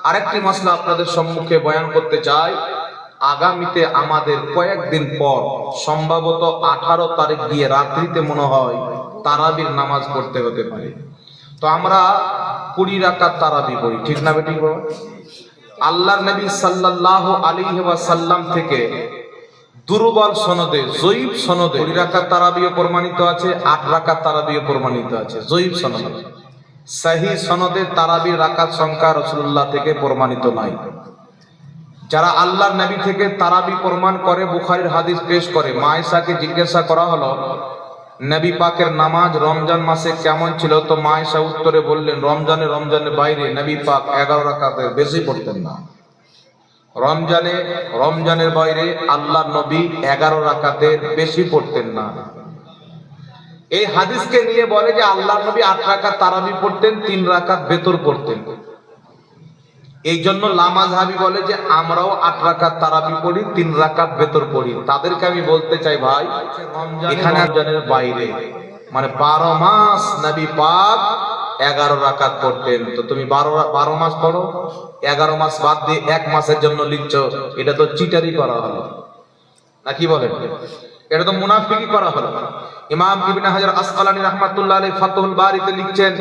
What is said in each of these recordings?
আরেকটি মাসলা আপনাদের সম্মুখে বয়ান করতে চাই। আগামীতে আমাদের কয়েকদিন পর সম্ভবত 18 তারিখ গিয়ে রাত্রিতে মনে হয় তারাবির নামাজ পড়তে হতে পারে। তো আমরা 20 রাকাত তারাবি পড়ি, ঠিক না বেটি? আল্লাহর নবী সাল্লাল্লাহু আলাইহি ওয়াসাল্লাম থেকে দুর্বল সনদে, জয়ীফ সনদে 20 রাকাত তারাবিও প্রমাণিত আছে, 8 রাকাত তারাবিও প্রমাণিত আছে। জয়ীফ সনদে, সহি সনদে তারাবির রাকাত সংখ্যা রাসূলুল্লাহ থেকে প্রমাণিত নাই। যারা আল্লাহর নবী থেকে তারাবি প্রমাণ করে বুখারীর হাদিস পেশ করে, মা আয়েশাকে জিজ্ঞাসা করা হলো নবী পাকের নামাজ রমজান মাসে কেমন ছিল, তো মা আয়েশা উত্তরে বললেন রমজানের বাইরে নবী পাক 11 রাকাতের বেশি পড়তেন না। রমজানের বাইরে আল্লাহর নবী 11 রাকাতের বেশি পড়তেন না। এই হাদিসকে নিয়ে বলে যে আল্লাহর নবী 8 রাকাত তারাবি পড়তেন, 3 রাকাত বেতর পড়তেন। এই জন্য লামাযহাবী বলে যে আমরাও 8 রাকাত তারাবি পড়ি, 3 রাকাত বেতর পড়ি। তাদেরকে আমি বলতে চাই, ভাই এখানে রমজানের বাইরে মানে 12 মাস নবী পাক 11 রাকাত পড়তেন। তো তুমি 12 মাস পড়ো, 11 মাস বাদ দিয়ে 1 মাসের জন্য লিখছো, এটা তো চিটারি করা হলো না, কি বলেন? এটা তো মুনাফিকি করা হলো। ইমাম ইবনে হাজার আসকালানী রাহমাতুল্লাহ আলাইহি ফাতহুল বারীতে লিখছেন,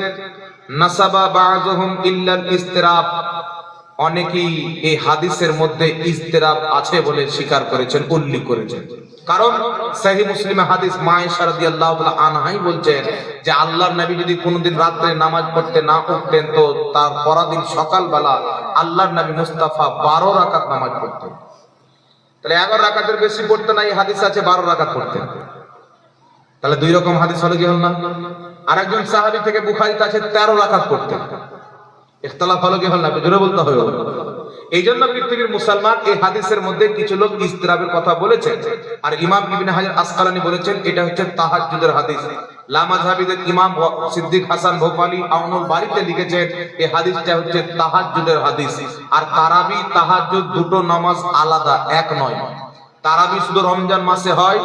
নাসাবা বাযুহুম ইল্লাল ইসতিরাব। অনেকেই এই হাদিসের মধ্যে ইসতিরাব আছে বলে স্বীকার করেছেন, উল্লেখ করেছেন। কারণ সহিহ মুসলিমে হাদিস মা আয়েশা রাদিয়াল্লাহু তাআলা আনহাই বলছেন যে আল্লাহর নবী যদি কোনোদিন রাতে নামাজ পড়তে না উঠতেন তো তার পরদিন সকালবেলা আল্লাহর নবী মুস্তাফা 12 রাকাত নামাজ পড়তেন। তাহলে 11 রাকাতের বেশি পড়তেন না, এই হাদিস আছে 12 রাকাত পড়তেন। তাহলে দুই রকম হাদিস হলো কি হল না? আরেকজন সাহাবী থেকে বুখারীতে আছে 13 রাকাত পড়তেন। ইখতিলাফ হলো কি হল না? জোরে বলতে হবে। এই জন্য পৃথিবীর মুসলমান এই হাদিসের মধ্যে কিছু লোক ইসতিরাবের কথা বলেছেন, আর ইমাম ইবনে হাজার আসকালানী বলেছেন এটা হচ্ছে তাহাজ্জুদের হাদিস। লামাযহাবীদের ইমাম সিদ্দিক হাসান ভোপালী আউনুল বারীতে লিখেছেন এই হাদিসটা হচ্ছে তাহাজ্জুদের হাদিস। আর তারাবি তাহাজ্জুদ দুটো নামাজ আলাদা, এক নয়। তারাবি শুধু রমজান মাসে হয়,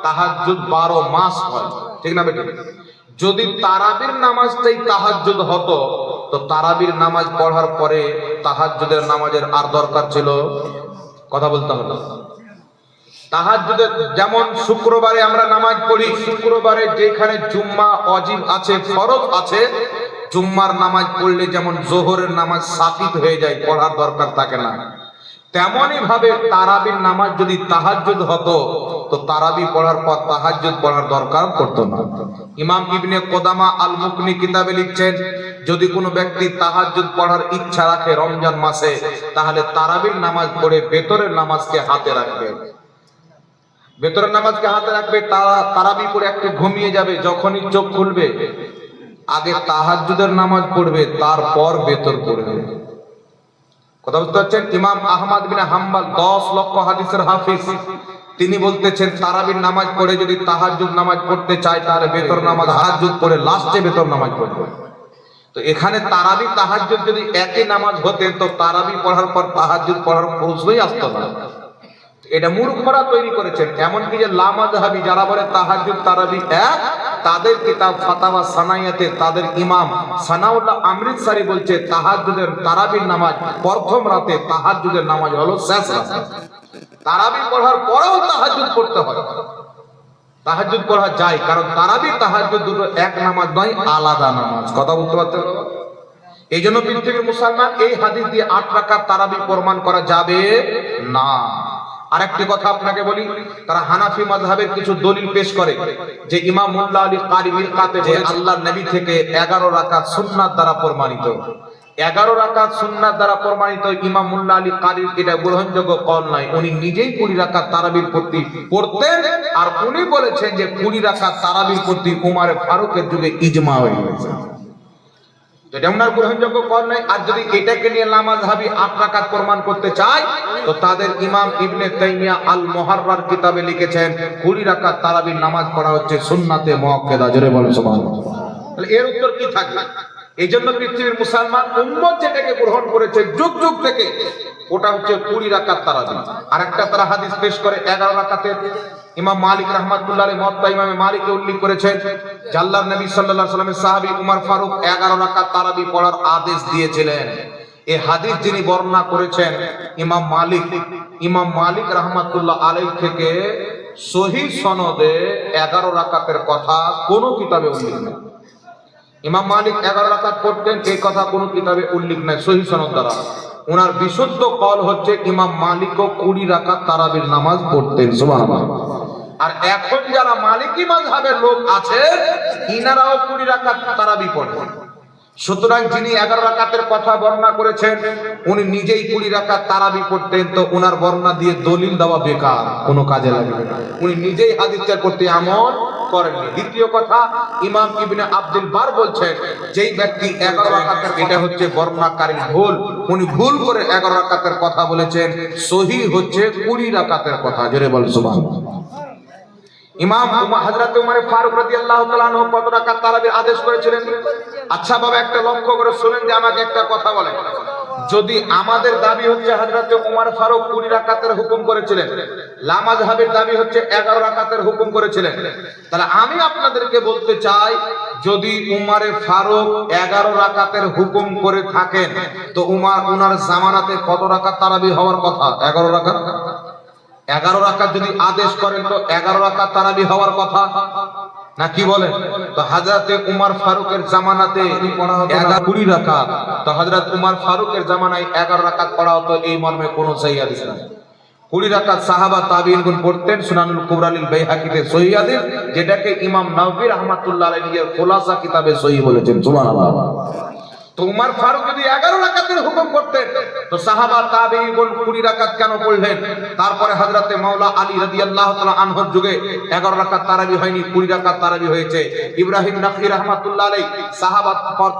তাহাজ্জুদ 12 মাস হয়, ঠিক না বেটা? যদি তারাবির নামাজটাই তাহাজ্জুদ হতো তো তারাবির নামাজ পড়ার পরে তাহাজ্জুদের নামাজের আর দরকার ছিল? কথা বলতে হলো। তাহাজ্জুদের যেমন শুক্রবারে আমরা নামাজ পড়ি, শুক্রবারে যেখানে জুম্মা ওয়াজিব আছে, ফরজ আছে, জুম্মার নামাজ পড়লে যেমন যোহরের নামাজ সাকিত হয়ে যায়, পড়ার দরকার থাকে না, তেমনই ভাবে তারাবির নামাজ যদি তাহাজ্জুদ হতো তো তারাবি পড়ার পর তাহাজ্জুদ পড়ার দরকার পড়তো না। ইমাম ইবনে কুদামা আল মুকনি কিতাবে লিখছেন, যদি কোনো ব্যক্তি তাহাজ্জুদ পড়ার ইচ্ছা রাখে রমজান মাসে, তাহলে তারাবির নামাজ পড়ে ভেতরের নামাজকে হাতে রাখবে। ভেতরের নামাজকে হাতে রাখবে, তারাবি পড়ে একটু ঘুমিয়ে যাবে, যখনই চোখ খুলবে আগে তাহাজ্জুদের নামাজ পড়বে, তারপর ভেতর পড়বে। কথা বুঝতে পারছেন? ইমাম আহমদ বিন হাম্বল 10 লক্ষ হাদিসের হাফিজ, তিনি বলতেছেন তারাবির নামাজ পড়ে যদি তাহাজ্জুদ নামাজ পড়তে চায় তাহলে ভেতর নামাজ তাহাজ্জুদ পড়ে লাস্টে ভেতর নামাজ পড়বে। তো এখানে তারাবি তাহাজ্জুদ যদি একই নামাজ হতেন তো তারাবি পড়ার পর তাহাজ্জুদ পড়ার প্রশ্নই আসতো না। এটা মূর্খরা তৈরি করেছেন। এমনকি যে লামাযহাবী যারা বলে তাহাজ্জুদ তারাবি এক, তাদের কিতাব ফাতাওয়া সানাইয়াতে তাদের ইমাম সানাউল্লাহ আমৃতসারি বলছে তাহাজ্জুদের তারাবির নামাজ প্রথম রাতে, তাহাজ্জুদের নামাজ হলো শেষ রাতে। তারাবি পড়ার পরেও তাহাজ্জুদ পড়তে হয়, তাহাজ্জুদ পড়া যায়, কারণ তারাবি তাহাজ্জুদ দুটো এক নামাজ নয়, আলাদা নামাজ। কথা বুঝতে পারছেন? এই জন্য পৃথিবীর মুসলমান এই হাদিস দিয়ে 8 রাকাত তারাবি প্রমাণ করা যাবে না। আরেকটি কথা আপনাকে বলি, তারা হানাফি মাযহাবের কিছু দলিল পেশ করে যে ইমাম মুল্লা আলী কারি মিরকাতে যে আল্লাহর নবী থেকে 11 রাকাত সুন্নাত দ্বারা প্রমাণিত, 11 রাকাত সুন্নাত দ্বারা প্রমাণিত। ইমাম মুল্লা আলী কারির এটা গ্রহণযোগ্য কল নয়। উনি নিজেই 20 রাকাত তারাবির প্রতি পড়তেন, আর উনি বলেছেন যে 20 রাকাত তারাবির প্রতি উমর ফারুকের যুগে ইজমা হয়ে গেছে। যেটা ওনার গ্রহণযোগ্য কল নাই। আর যদি এটাকে নিয়ে লামাযহাবী 8 রাকাত প্রমাণ করতে চায় তো তাদের ইমাম ইবনে তাইমিয়া আল মুহাররার কিতাবে লিখেছেন 20 রাকাত তারাবির নামাজ পড়া হচ্ছে সুন্নাতে মুআক্কাদা। জোরে বলেন সুবহানাল্লাহ। তাহলে এর উত্তর কি থাকবে? এই জন্য পৃথিবীর মুসলমান উম্মত যেটাকে গ্রহণ করেছে যুগ যুগ থেকে, ওটা হচ্ছে 20 রাকাত তারাবি। আর একটা তারা হাদিস পেশ করে 11 রাকাতের। ইমাম মালিক রাহমাতুল্লাহ আলাইহি মুওয়াত্তা ইমামে মালিকে উল্লেখ করেছেন যে আল্লাহর নবী সাল্লাল্লাহু আলাইহি ওয়াসাল্লামের সাহাবী উমর ফারুক 11 রাকাত তারাবি পড়ার আদেশ দিয়েছিলেন। এই হাদিস যিনি বর্ণনা করেছেন ইমাম মালিক রাহমাতুল্লাহ আলাইহি থেকে সহিহ সনদে 11 রাকাতের কথা কোন কিতাবে উল্লেখ নেই। ইমাম মালিক 11 রাকাত পড়তেন এই কথা কোন কিতাবে উল্লেখ নেই সহিহ সনদ দ্বারা। ওনার বিশুদ্ধ কল হচ্ছে ইমাম মালিকও 20 রাকাত তারাবির নামাজ পড়তেন। সুবহানাল্লাহ। আর এখন যারা মালিকি মাযহাবের লোক আছে ইনারাও 20 রাকাত তারাবি পড়েন। সুতরাং যিনি 11 রাকাতের কথা বর্ণনা করেছেন উনি নিজেই 20 রাকাত তারাবি পড়তেন, তো ওনার বর্ণনা দিয়ে দলিল দেওয়া বেকার, কোনো কাজে লাগবে না। উনি নিজেই হাদিসের প্রতি আমল করেননি। দ্বিতীয় কথা, ইমাম ইবনে আব্দুল বার বলছেন যেই ব্যক্তি 11 রাকাতের, এটা হচ্ছে বর্ণনাকারীর ভুল, উনি ভুল করে 11 রাকাতের কথা বলেছেন, সহিহ হচ্ছে 20 রাকাতের কথা। জোরে বল সুবহানাল্লাহ। ইমাম হযরত উমর ফারুক রাদিয়াল্লাহু তাআলা আনহু কত রাকাত তারাবির আদেশ করেছিলেন? আচ্ছা বাবা, একটা লক্ষ্য করে শুনেন যে আমাকে একটা কথা বলেন। যদি আমাদের দাবি হচ্ছে হযরত উমর ফারুক 20 রাকাতের হুকুম করেছিলেন, লামাযহাবের দাবি হচ্ছে 11 রাকাতের হুকুম করেছিলেন, তাহলে আমি আপনাদেরকে বলতে চাই যদি উমর ফারুক 11 রাকাতের হুকুম করে থাকেন তো উনার জামানাতে কত রাকাত তারাবি হওয়ার কথা? 11 রাকাত। 11 রাকাত যদি আদেশ করেন তো 11 রাকাত তারাবি হওয়ার কথা না, কি বলেন? তো হযরতে উমর ফারুকের জামানাতে পড়া হতো 20 রাকাত, তো হযরত উমর ফারুকের জামানায় 11 রাকাত পড়া হতো, এই মর্মে কোনো সহিহ হাদিস নেই। 20 রাকাত সাহাবা তাবিঈনগণ পড়তেন। সুনানুল কুবরা লিল বাইহাকিতে সহিহ হাদিস, যেটাকে ইমাম নাওয়ী রাহমাতুল্লাহ আলাইহি নিজের খুলাসা কিতাবে সহিহ বলেছেন। সুবহানাল্লাহ। তো উমর ফারুক যদি 11 রাকাতের হুকুম করতেন তো সাহাবা তাবেঈগণ 20 রাকাত কেন পড়লেন? তারপরে হযরতে মাওলা আলী রাদিয়াল্লাহু তাআলা আনহুর যুগে 11 রাকাত তারাবি হয়নি, 20 রাকাত তারাবি হয়েছে। ইব্রাহিম নাখঈ রাহমাতুল্লাহ আলাইহি সাহাবা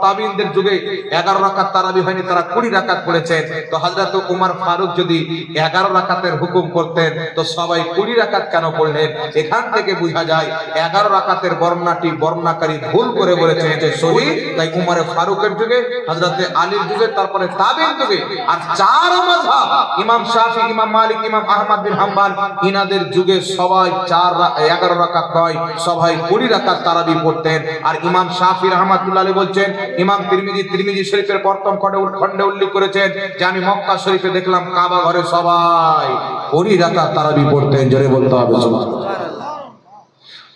তাবেঈনদের যুগে 11 রাকাত তারাবি হয়নি, তারা 20 রাকাত পড়েছেন। তো হযরত উমর ফারুক যদি 11 রাকাতের হুকুম করতেন তো সবাই 20 রাকাত কেন পড়লেন? এখান থেকে বোঝা যায় 11 রাকাতের বর্ণনাটি বর্ণনাকারী ভুল করে বলেছেন যে সহিহ, তাই উমর ফারুকের যুগে, হযরতে আলীর যুগে, তারপরে তাবেঈন যুগে, আর চার মাযহাব ইমাম শাফি, ইমাম মালিক, ইমাম আহমদ বিন হাম্বল, ইনাদের যুগে সবাই 11 রাকাত নয়, সবাই 20 রাকাত তারাবি পড়তেন। আর ইমাম শাফি রাহমাতুল্লাহ আলাইহি বলছেন, ইমাম তিরমিজি শরীফের প্রথম খণ্ডে উল্লেখ করেছেন যে আমি মক্কা শরীফে দেখলাম কাবা ঘরে সবাই 20 রাকাত তারাবি পড়তেন। জোরে বলতে হবে সুবহানাল্লাহ।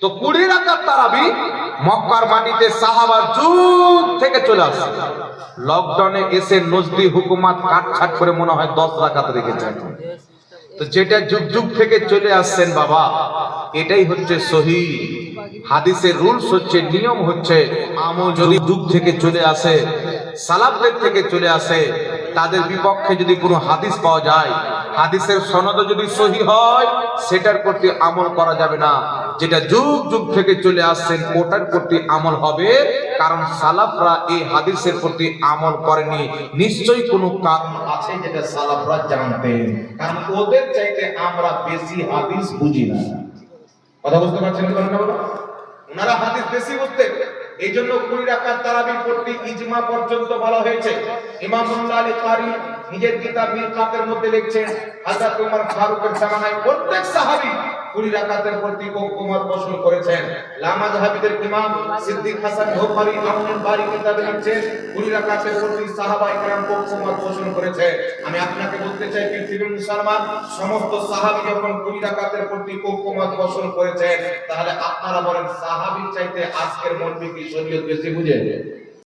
তো 20 রাকাত তারাবি মক্কার মাটিতে সাহাবার যুগ থেকে চলে আসছে। লকডাউনে এসে নজদি হুকুমত কাটছাট করে মনে হয় 10 রাকাত রেখেছে। তো যেটা যুগ যুগ থেকে চলে আসছেন বাবা, এটাই হচ্ছে সহিহ হাদিসের রুলস, হচ্ছে নিয়ম, হচ্ছে আমল। যদি যুগ থেকে চলে আসে, সালাফদের থেকে চলে আসে, তাদের বিপক্ষে যদি কোনো হাদিস পাওয়া যায়, হাদিসের সনদ যদি সহিহ হয়, সেটার প্রতি আমল করা যাবে না। যেটা যুগ যুগ থেকে চলে আসছেন ওটার প্রতি আমল হবে, কারণ সালাফরা এই হাদিসের প্রতি আমল করেনি। নিশ্চয়ই কোনো কারণ আছে যেটা সালাফরা জানতেন, কারণ ওদের চাইতে আমরা বেশি হাদিস বুঝি না। কথা বুঝতে পারছেন কি না? ওনারা হাদিস বেশি বুঝতেন, এই জন্য 20 রাকাত তারাবি পড়তে ইজমা পর্যন্ত বলা হয়েছে। ইমাম মুল্লা আলী কারি নিজের কিতাব মিরকাতের মধ্যে লিখছেন, হযরত উমর ফারুকের জামানায় প্রত্যেক সাহাবী 20 রাকাতের প্রতি ঐকমত পোষণ করেছেন। লামাযহাবীদের ইমাম সিদ্দিক হাসান বুখারী আমনুল বারী কিতাবে লিখছেন 20 রাকাতের প্রতি সাহাবায়ে কেরাম ঐকমত পোষণ করেছে। আমি আপনাকে বলতে চাই পৃথিবীর মুসলমান সমস্ত সাহাবী যখন 20 রাকাতের প্রতি ঐকমত পোষণ করেছেন, তাহলে আপনারা বলেন সাহাবীর চাইতে আজকের মৌলবী কি শরীয়ত বেশি বুঝে?